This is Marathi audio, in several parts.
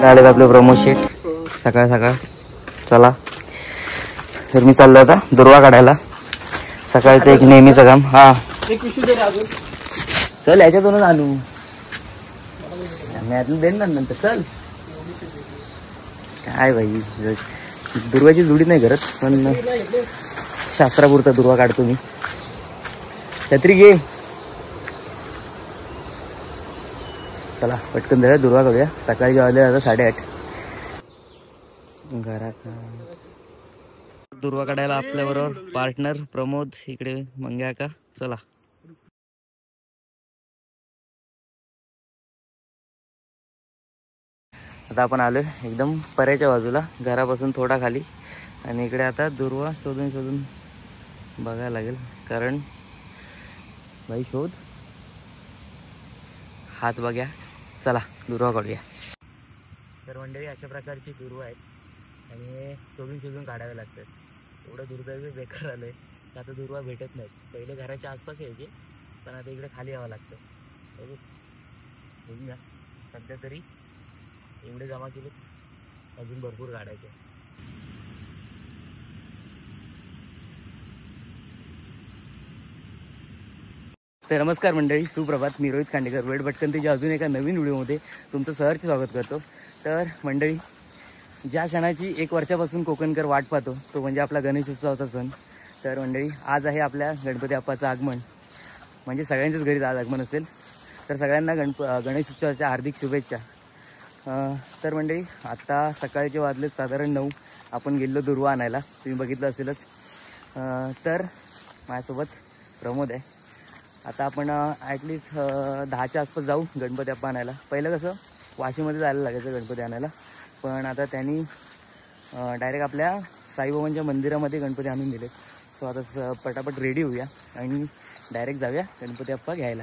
आलेत आपले प्रमोद शेठ सकाळ सकाळ. चला तर मी चाललो आता दुर्वा काढायला. सकाळचं एक नेहमीचं काम. हा चल याच्यातूनच आणू मी देईन ना नंतर. चल काय भाई दुर्वाची जुडी नाही करत पण शास्त्रापुरता दुर्वा काढतो मी. छत्री घे. चला पटकन जाऊया दुर्वा काढूया. सकाळी वाजले आता 8:30. घरात दुर्वा काढायला आपल्या बरोबर पार्टनर प्रमोद इकडे मंग्या का. चला आता आपण आलोय एकदम पऱ्याच्या बाजूला घरापासून थोडा खाली. आणि इकडे आता दुर्वा शोधून शोधून बघायला लागेल कारण भाई शोध हात बघ्या. चला दुर्वा काढूया. तर मंडळी अशा प्रकारची दुर्वा आहेत आणि शोधून शोधून काढावे लागतात. एवढं दुर्दैवी बेकार आलंय की आता दुर्वा भेटत नाहीत. पहिले घराच्या आसपास यायचे पण आता इकडे खाली यावं लागतं. बघूया सध्या तरी एवढे जमा केले अजून भरपूर काढायचे. तर नमस्कार मंडळी, सुप्रभात. मी रोहित खांडेकर वेळ भटकंतीच्या अजून एका नवीन व्हिडिओमध्ये तुमचं सहर्ष स्वागत करतो. तर मंडळी ज्या क्षणाची 1 वर्षापासून कोकणकर वाट पाहतो तो म्हणजे आपला गणेश उत्सवाचा सण. तर मंडळी आज आहे आपल्या गणपती बाप्पाचं आगमन. म्हणजे सगळ्यांच्याच घरी आज आगमन असेल. तर सगळ्यांना गणेश उत्सवाच्या हार्दिक शुभेच्छा. तर मंडळी आत्ता सकाळचे वाजले साधारण 9. आपण गेलो दुर्वा आणायला, तुम्ही बघितलं असेलच. तर माझ्यासोबत प्रमोद आहे. आता आपण ॲटलिस्ट 10च्या आसपास जाऊ गणपती बाप्पा आणायला. पहिलं कसं वाशीमध्ये जायला लागायचं गणपती आणायला, पण आता त्यांनी डायरेक्ट आपल्या साईबाबांच्या मंदिरामध्ये गणपती आणून दिले. सो आता पटापट रेडी होऊया आणि डायरेक्ट जाऊया गणपती बाप्पा घ्यायला.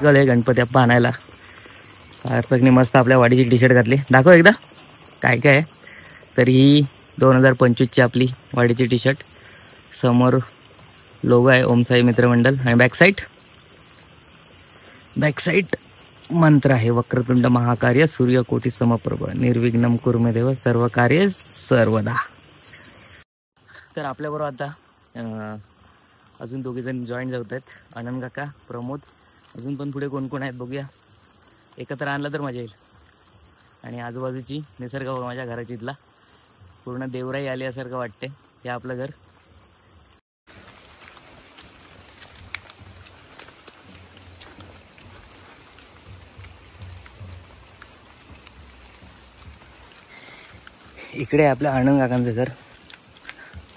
गळे गणपती बाप्पा आणायला. सार्थकने मस्त आपल्या वाडीची टी शर्ट घातली. दाखव एकदा काय काय आहे. तर ही 2025ची आपली वाडीची टी शर्ट. समोर लोगो आहे ओम साई मित्रमंडळ आणि बॅकसाईड मंत्र आहे वक्रतुंड महाकार्य सूर्यकोटी समप्रभ निर्विघ्नं कुर्मे देव सर्व कार्य सर्वदा. तर आपल्याबरोबर आता अजून 2 जण जॉईन होत आहेत. आनंद काका, प्रमोद, अजून पण पुढे कोण कोण आहेत बघूया. एकत्र आणलं तर मजा येईल. आणि आजूबाजूची निसर्ग माझ्या घराची इथला पूर्ण देवराई आल्यासारखं वाटते. हे आपलं घर. इकडे आपल्या आनंद काकांचं घर,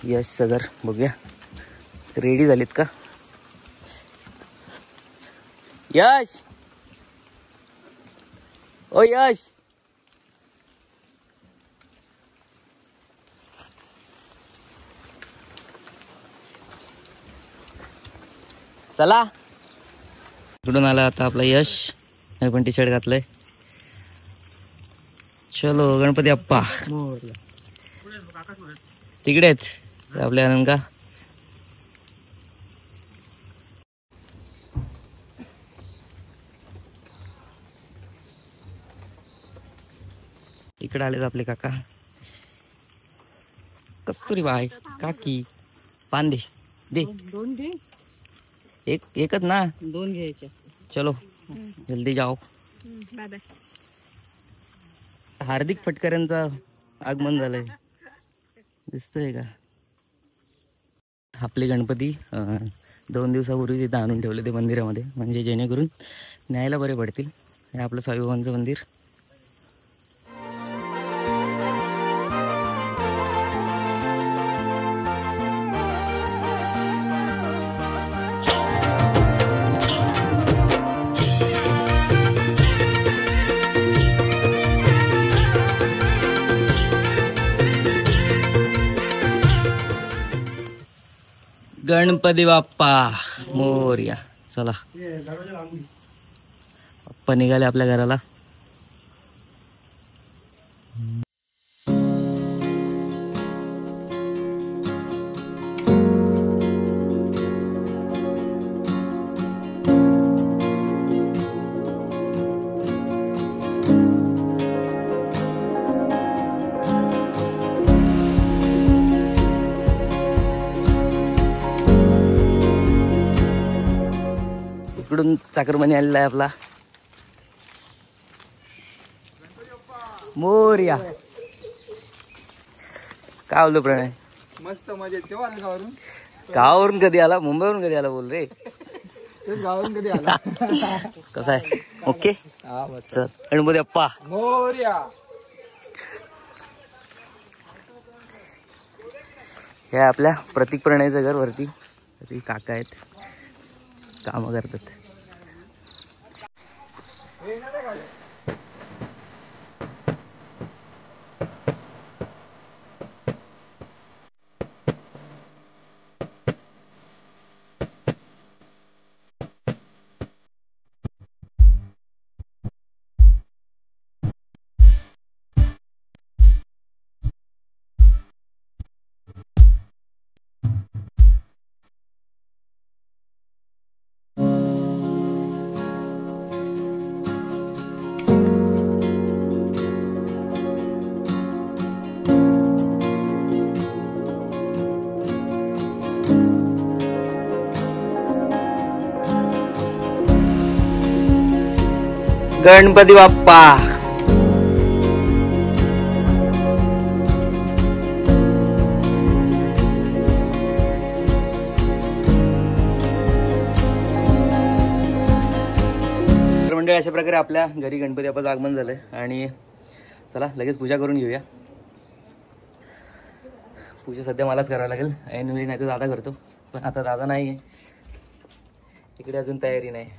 यशचं घर. बघूया रेडी झालीत का. यश, ओ यश, चला. कुठून आला आता आपला यश. मी पण टी शर्ट घातलंय. चलो गणपती बाप्पा. तिकडे आहेत आपले आनंद का. इकडे आलेत आपले काका. कस्तुरी बाय काकी. पान दे दे. 2 दे. एकच ना. 2 घ्यायचे. चलो जल्दी जाओ. Bye bye. हार्दिक फटकऱ्यांचा आगमन झालंय दिसतंय का. आपले गणपती 2 दिवसापूर्वी तिथं आणून ठेवले ते मंदिरामध्ये, म्हणजे जेणेकरून न्यायला बरे पडतील. हे आपलं साईबाबांचं मंदिर. गणपती बाप्पा मोरया. चला बाप्पा निघाले आपल्या घराला. तिकडून चाकरमानी आलेला आहे आपला मोरया. काय बोलतो प्रणय? मस्त मजेत. केव्हा आला गावावरून? गावावरून कधी आला? मुंबईवरून कधी आला बोल रे? गावावरून कधी आला? कसा आहे? ओके हा मस्त. चल गणपती अप्पा मोरया. हे आपल्या प्रतीक प्रणयचं घर वरती. ते काका आहेत, काम करतात. गणपती बाप्पा. मंडळी अशा प्रकारे आपल्या घरी गणपती बाप्पाचं आगमन झालंय आणि चला लगेच पूजा करून घेऊया. पूजा सध्या मलाच करावं लागेल. ऐनवेळी नाही तर दादा करतो, पण आता दादा नाही आहे इकडे, अजून तयारी नाही.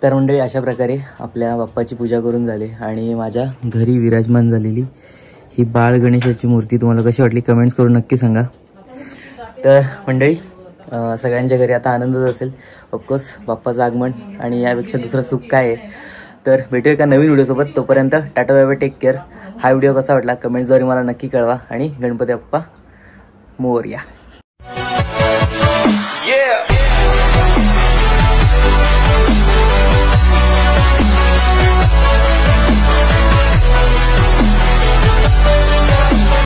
तर मंडळी अशा प्रकारे आपल्या बाप्पाची पूजा करून झाली आणि माझ्या घरी विराजमान झालेली ही बाळ गणेशाची मूर्ती तुम्हाला कशी वाटली कमेंट्स करून नक्की सांगा. तर मंडळी सगळ्यांच्या घरी आता आनंदच असेल ऑफकोर्स बाप्पाचं आगमन, आणि यापेक्षा दुसरं सुख काय आहे. तर भेटूया एका नवीन व्हिडिओसोबत. तोपर्यंत tata bye bye, take care. हा व्हिडिओ कसा वाटला कमेंट्सद्वारे मला नक्की कळवा आणि गणपती बाप्पा मोरया.